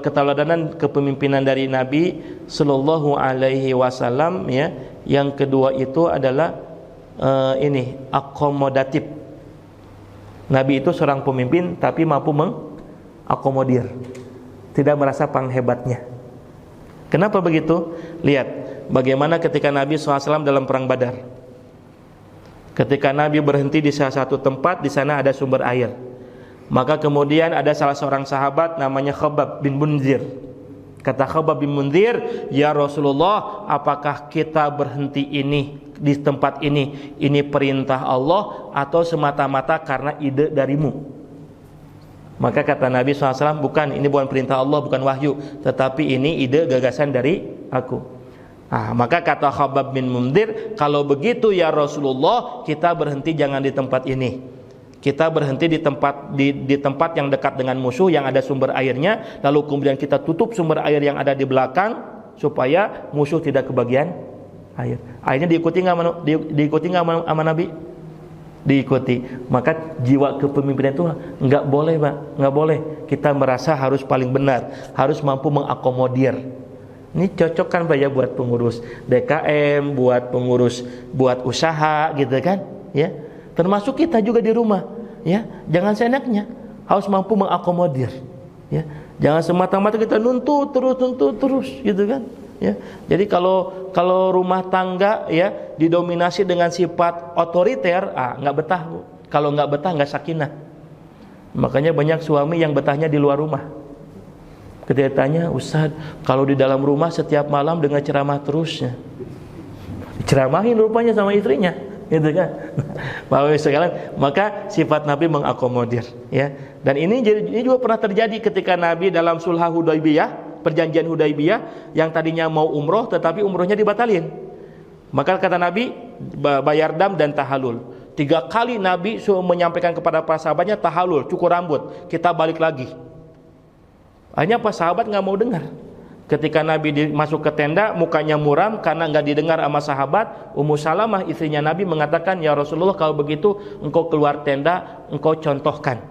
keteladanan kepemimpinan dari Nabi Sallallahu Alaihi Wasallam, ya. Yang kedua itu adalah ini akomodatif. Nabi itu seorang pemimpin tapi mampu mengakomodir, tidak merasa panghebatnya. Kenapa begitu? Lihat bagaimana ketika Nabi SAW dalam perang Badar. Ketika Nabi berhenti di salah satu tempat, di sana ada sumber air. Maka kemudian ada salah seorang sahabat namanya Khabbab bin Munzir. Kata Khabbab bin Munzir, "Ya Rasulullah, apakah kita berhenti ini di tempat ini perintah Allah atau semata-mata karena ide darimu?" Maka kata Nabi SAW, bukan, ini bukan perintah Allah, bukan wahyu, tetapi ini ide gagasan dari aku. Maka kata Khabbab bin Munzir, kalau begitu ya Rasulullah, kita berhenti jangan di tempat ini. Kita berhenti di tempat yang dekat dengan musuh, yang ada sumber airnya, lalu kemudian kita tutup sumber air yang ada di belakang supaya musuh tidak kebagian air. Akhirnya diikuti nggak sama Nabi? Diikuti. Maka jiwa kepemimpinan itu nggak boleh, Pak, nggak boleh. Kita merasa harus paling benar, harus mampu mengakomodir. Ini cocok kan Pak ya buat pengurus DKM, buat pengurus, buat usaha gitu kan, ya. Termasuk kita juga di rumah, ya. Jangan seenaknya, harus mampu mengakomodir, ya. Jangan semata-mata kita nuntut terus gitu kan. Ya, jadi kalau rumah tangga ya didominasi dengan sifat otoriter, nggak betah Bu. Kalau nggak betah nggak sakinah. Makanya banyak suami yang betahnya di luar rumah. Ketika tanya, "Ustaz, kalau di dalam rumah setiap malam dengan ceramah terusnya." Ceramahin rupanya sama istrinya, gitu kan? Bapak sekalian, maka sifat Nabi mengakomodir, ya. Dan ini juga pernah terjadi ketika Nabi dalam Sulh Hudaybiyah. Perjanjian Hudaybiyah yang tadinya mau umroh tetapi umrohnya dibatalin. Maka kata Nabi, bayar dam dan tahalul. 3 kali Nabi menyampaikan kepada para sahabatnya, tahalul, cukur rambut, kita balik lagi. Akhirnya para sahabat nggak mau dengar. Ketika Nabi masuk ke tenda, mukanya muram karena nggak didengar sama sahabat. Ummu Salamah istrinya Nabi mengatakan, "Ya Rasulullah, kalau begitu engkau keluar tenda, engkau contohkan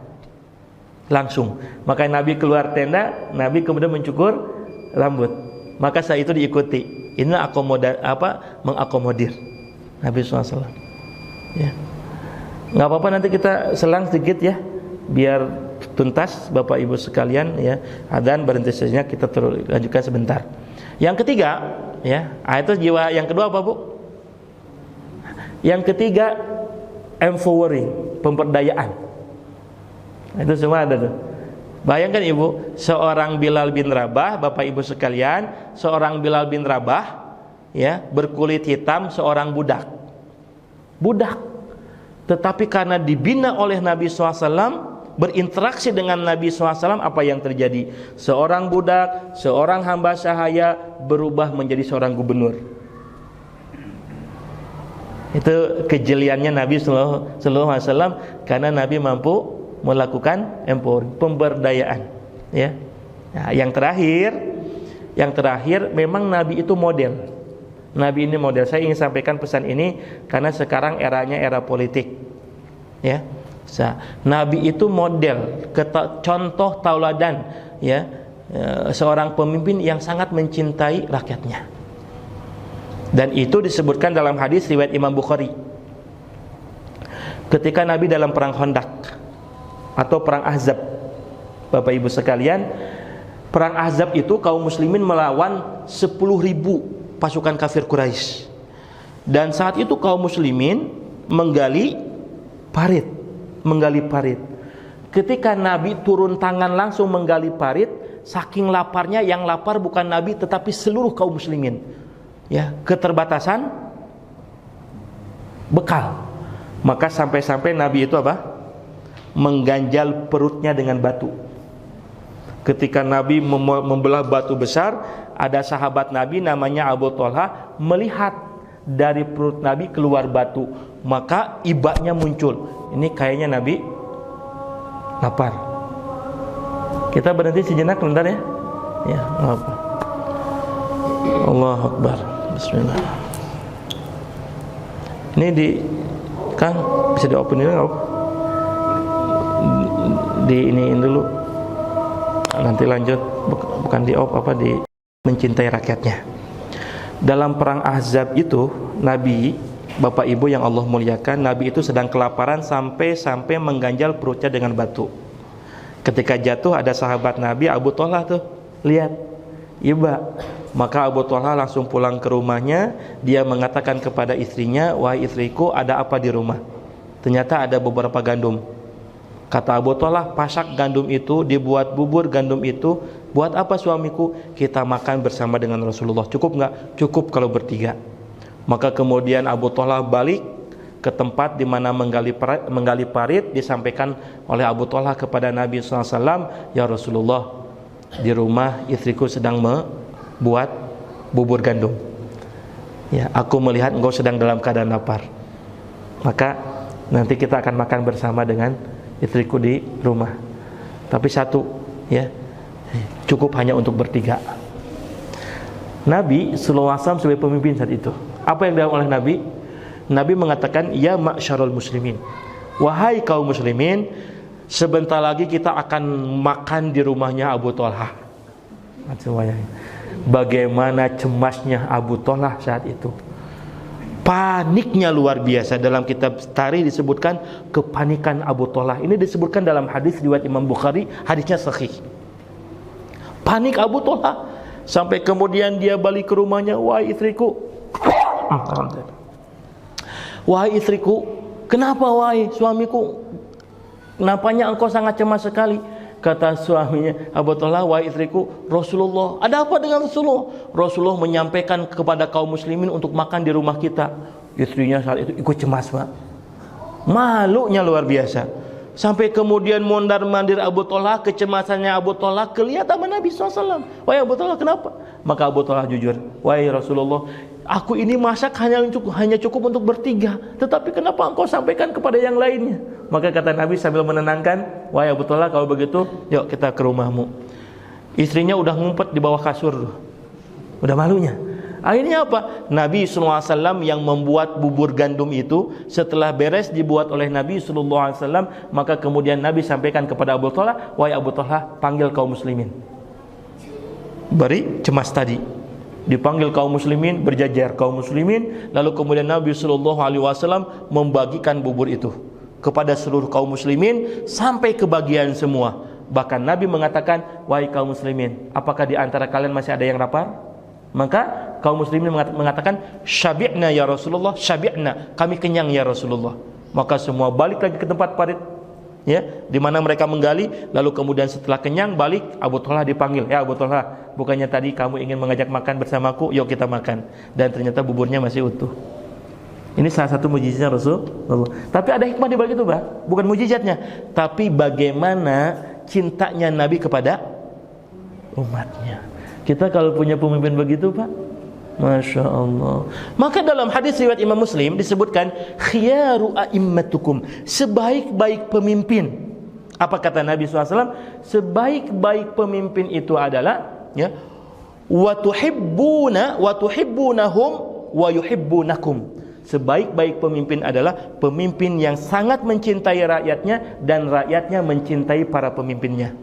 langsung." Maka Nabi keluar tenda, Nabi kemudian mencukur rambut. Maka saat itu diikuti. Inilah mengakomodir Nabi SAW. Ya, nggak apa-apa, nanti kita selang sedikit ya, biar tuntas Bapak Ibu sekalian ya. Adzan berhenti saja, kita terus lanjutkan sebentar. Yang ketiga, ya, itu jiwa yang kedua apa Bu? Yang ketiga, empowering, pemberdayaan. Itu semua ada tuh. Bayangkan Ibu, seorang Bilal bin Rabah, Bapak Ibu sekalian, seorang Bilal bin Rabah ya, berkulit hitam, seorang budak. Tetapi karena dibina oleh Nabi SAW, berinteraksi dengan Nabi SAW, apa yang terjadi? Seorang budak, seorang hamba sahaya berubah menjadi seorang gubernur. Itu kejeliannya Nabi SAW, karena Nabi mampu melakukan empowering, pemberdayaan, ya. Nah, yang terakhir memang Nabi itu model. Nabi ini model. Saya ingin sampaikan pesan ini karena sekarang eranya era politik, ya. Nabi itu model, contoh tauladan, ya, seorang pemimpin yang sangat mencintai rakyatnya. Dan itu disebutkan dalam hadis riwayat Imam Bukhari. Ketika Nabi dalam perang Khandaq atau perang Ahzab, Bapak Ibu sekalian, perang Ahzab itu kaum muslimin melawan 10.000 pasukan kafir Quraisy. Dan saat itu kaum muslimin menggali parit. Ketika Nabi turun tangan langsung menggali parit, saking laparnya, yang lapar bukan Nabi tetapi seluruh kaum muslimin. Ya, keterbatasan bekal. Maka sampai-sampai Nabi itu mengganjal perutnya dengan batu. Ketika Nabi membelah batu besar, ada sahabat Nabi namanya Abu Thalha melihat dari perut Nabi keluar batu, maka ibanya muncul. Ini kayaknya Nabi lapar. Kita berhenti sejenak bentar ya. Ya, apa? Allahu Akbar. Bismillah. Ini di Kang bisa di open ini enggak? Di iniin dulu, nanti lanjut, bukan di di mencintai rakyatnya. Dalam perang Ahzab itu, Nabi, Bapak Ibu yang Allah muliakan, Nabi itu sedang kelaparan sampai mengganjal perutnya dengan batu. Ketika jatuh, ada sahabat Nabi Abu Thalha tuh, lihat, iba Maka Abu Thalhah langsung pulang ke rumahnya. Dia mengatakan kepada istrinya, "Wahai istriku, ada apa di rumah?" Ternyata ada beberapa gandum. Kata Abu Thalhah, "Pasak gandum itu, dibuat bubur gandum itu. Buat apa suamiku? Kita makan bersama dengan Rasulullah. Cukup enggak?" "Cukup kalau bertiga." Maka kemudian Abu Thalhah balik ke tempat di mana menggali parit. Disampaikan oleh Abu Thalhah kepada Nabi SAW, "Ya Rasulullah, di rumah istriku sedang membuat bubur gandum. Ya, aku melihat engkau sedang dalam keadaan lapar. Maka nanti kita akan makan bersama dengan istriku di rumah. Tapi satu, ya, cukup hanya untuk bertiga." Nabi sallallahu alaihi wasallam sebagai pemimpin saat itu, apa yang dilakukan oleh Nabi? Nabi mengatakan, "Ya ma'syarul muslimin, wahai kaum muslimin, sebentar lagi kita akan makan di rumahnya Abu Thalhah." Bagaimana cemasnya Abu Thalhah saat itu. Paniknya luar biasa. Dalam kitab tarikh disebutkan kepanikan Abu Thalhah. Ini disebutkan dalam hadis riwayat Imam Bukhari, hadisnya sahih. Panik Abu Thalhah sampai kemudian dia balik ke rumahnya, "Wahai istriku, wahai istriku, kenapa wahai suamiku? Kenapanya engkau sangat cemas sekali?" Kata suaminya Abu Thalhah, "Wahai istriku, Rasulullah, ada apa dengan Rasulullah? Rasulullah menyampaikan kepada kaum muslimin untuk makan di rumah kita." Istrinya saat itu ikut cemas, Pak. Malunya luar biasa. Sampai kemudian mondar-mandir Abu Thalhah, kecemasannya Abu Thalhah kelihatan sama Nabi SAW. "Wahai Abu Thalhah, kenapa?" Maka Abu Thalhah jujur, "Wahai Rasulullah, aku ini masak hanya cukup untuk bertiga. Tetapi kenapa engkau sampaikan kepada yang lainnya?" Maka kata Nabi sambil menenangkan, "Wahai Abu Thalhah, kalau begitu, yuk kita ke rumahmu." Istrinya udah ngumpet di bawah kasur, udah malunya. Akhirnya apa? Nabi SAW yang membuat bubur gandum itu, setelah beres dibuat oleh Nabi SAW, maka kemudian Nabi sampaikan kepada Abu Thalhah, "Wahai Abu Thalhah, panggil kaum muslimin." Beri cemas tadi, dipanggil kaum muslimin, berjajar kaum muslimin. Lalu kemudian Nabi SAW membagikan bubur itu kepada seluruh kaum muslimin sampai kebagian semua. Bahkan Nabi mengatakan, "Wahai kaum muslimin, apakah di antara kalian masih ada yang lapar?" Maka kaum muslimin mengatakan, "Syabi'na ya Rasulullah, syabi'na, kami kenyang ya Rasulullah." Maka semua balik lagi ke tempat parit, ya, di mana mereka menggali. Lalu kemudian setelah kenyang balik, Abu Thalhah dipanggil, "Ya Abu Thalhah, bukannya tadi kamu ingin mengajak makan bersamaku? Yuk kita makan." Dan ternyata buburnya masih utuh. Ini salah satu mujizatnya Rasulullah. Tapi ada hikmah di balik itu, Pak. Bukan mujizatnya, tapi bagaimana cintanya Nabi kepada umatnya. Kita kalau punya pemimpin begitu, Pak, Masya Allah. Maka dalam hadis riwayat Imam Muslim disebutkan, "Khiyaru a'immatukum", sebaik-baik pemimpin. Apa kata Nabi SAW? Sebaik-baik pemimpin itu adalah, ya, wa tuhibbunahum wa yuhibbunakum. Sebaik-baik pemimpin adalah pemimpin yang sangat mencintai rakyatnya dan rakyatnya mencintai para pemimpinnya.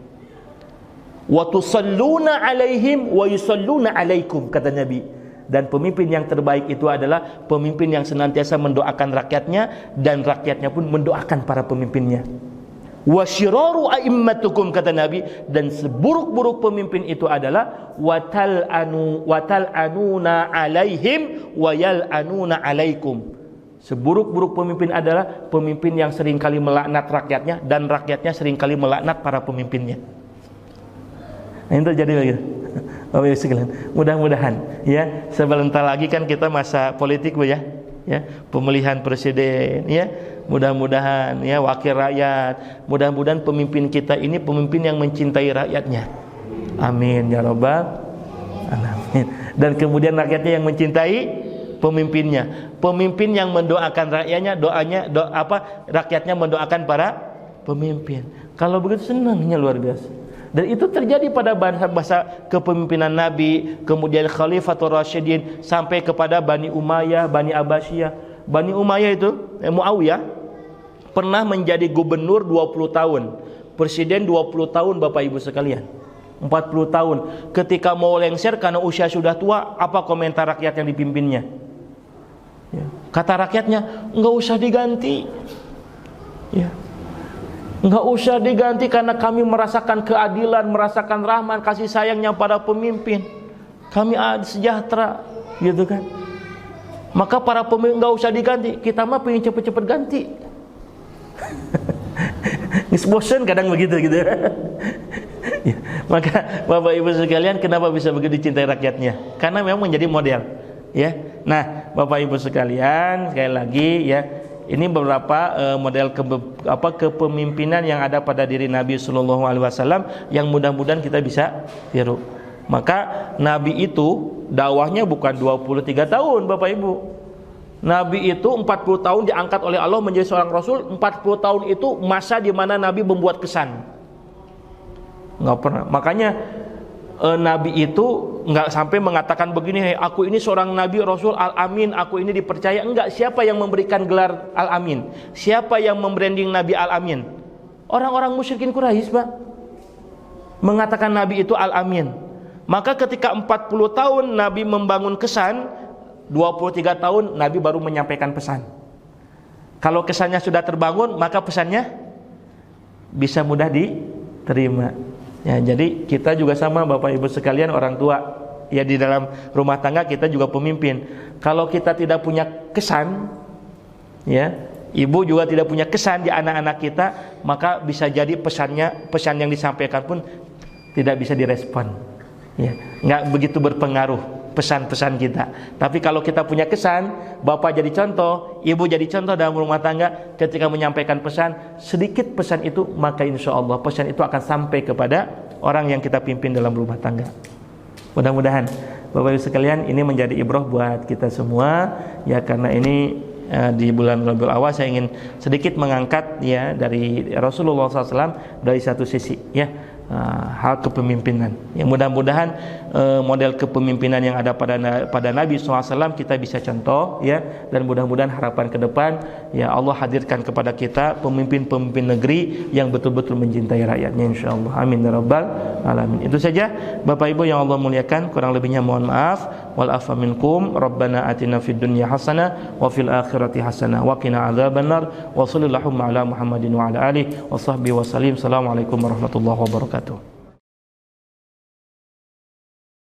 Wa tusalluna alaihim wa yusalluna alaikum, kata Nabi. Dan pemimpin yang terbaik itu adalah pemimpin yang senantiasa mendoakan rakyatnya dan rakyatnya pun mendoakan para pemimpinnya. Wa syiraru a'immatukum, kata Nabi, dan seburuk-buruk pemimpin itu adalah watal anuna alaihim wa yal'anuna alaikum. Seburuk-buruk pemimpin adalah pemimpin yang seringkali melaknat rakyatnya dan rakyatnya seringkali melaknat para pemimpinnya. Nah, ini terjadi lagi. Bapak Ibu sekalian, mudah-mudahan ya, sebentar lagi kan kita masa politik, Bu, ya. Ya, pemilihan presiden, ya. Mudah-mudahan ya, wakil rakyat. Mudah-mudahan pemimpin kita ini pemimpin yang mencintai rakyatnya. Amin ya rabbal alamin. Dan kemudian rakyatnya yang mencintai pemimpinnya. Pemimpin yang mendoakan rakyatnya, rakyatnya mendoakan para pemimpin. Kalau begitu senangnya luar biasa. Dan itu terjadi pada masa kepemimpinan Nabi, kemudian Khalifatul Rasyidin, sampai kepada Bani Umayyah, Bani Abbasiyah. Bani Umayyah itu, Muawiyah, pernah menjadi gubernur 20 tahun, presiden 20 tahun, Bapak Ibu sekalian, 40 tahun. Ketika mau lengser karena usia sudah tua, apa komentar rakyat yang dipimpinnya? Ya. Kata rakyatnya, enggak usah diganti. Ya. Enggak usah diganti karena kami merasakan keadilan, merasakan rahmat, kasih sayangnya pada pemimpin. kami sejahtera, gitu kan. Maka para pemimpin nggak usah diganti, kita mah pengen cepet-cepet ganti. Bosan kadang begitu gitu. Ya, maka Bapak Ibu sekalian, kenapa bisa begitu dicintai rakyatnya? Karena memang menjadi model, ya. Nah, Bapak Ibu sekalian, sekali lagi ya, ini beberapa model kepemimpinan yang ada pada diri Nabi Sallallahu Alaihi Wasallam yang mudah-mudahan kita bisa tiru. Maka Nabi itu dakwahnya bukan 23 tahun, Bapak Ibu. Nabi itu 40 tahun diangkat oleh Allah menjadi seorang Rasul. 40 tahun itu masa di mana Nabi membuat kesan. Nggak pernah. Makanya Nabi itu nggak sampai mengatakan begini, hey, aku ini seorang Nabi Rasul Al-Amin, aku ini dipercaya. Enggak. Siapa yang memberikan gelar Al-Amin? Siapa yang membranding Nabi Al-Amin? Orang-orang musyrikin Quraisy, Pak, mengatakan Nabi itu Al-Amin. Maka ketika 40 tahun Nabi membangun kesan, 23 tahun Nabi baru menyampaikan pesan. Kalau kesannya sudah terbangun, maka pesannya bisa mudah diterima. Ya, jadi kita juga sama Bapak Ibu sekalian, orang tua. Ya, di dalam rumah tangga kita juga pemimpin. Kalau kita tidak punya kesan, ya, ibu juga tidak punya kesan di anak-anak kita, maka bisa jadi pesan yang disampaikan pun tidak bisa direspon. Ya, nggak begitu berpengaruh pesan-pesan kita. Tapi kalau kita punya kesan, bapak jadi contoh, ibu jadi contoh dalam rumah tangga, ketika menyampaikan pesan, sedikit pesan itu, maka insya Allah pesan itu akan sampai kepada orang yang kita pimpin dalam rumah tangga. Mudah-mudahan Bapak Ibu sekalian ini menjadi ibrah buat kita semua, ya, karena ini di bulan Rabiul Awal saya ingin sedikit mengangkat ya dari Rasulullah SAW dari satu sisi, ya, hal kepemimpinan. Ya, mudah-mudahan model kepemimpinan yang ada pada Nabi SAW kita bisa contoh, ya, dan mudah-mudahan harapan ke depan, ya, Allah hadirkan kepada kita pemimpin-pemimpin negeri yang betul-betul mencintai rakyatnya, insyaallah. Amin ya rabbal alamin. Itu saja Bapak Ibu yang Allah muliakan, kurang lebihnya mohon maaf. Wal afa minkum. Rabbana atina fid dunya hasanah wa fil akhirati hasanah wa qina adzabannar. Wa sallallahu ala Muhammadin wa ala alihi wa sahbihi wa sallim. Assalamualaikum warahmatullahi wabarakatuh.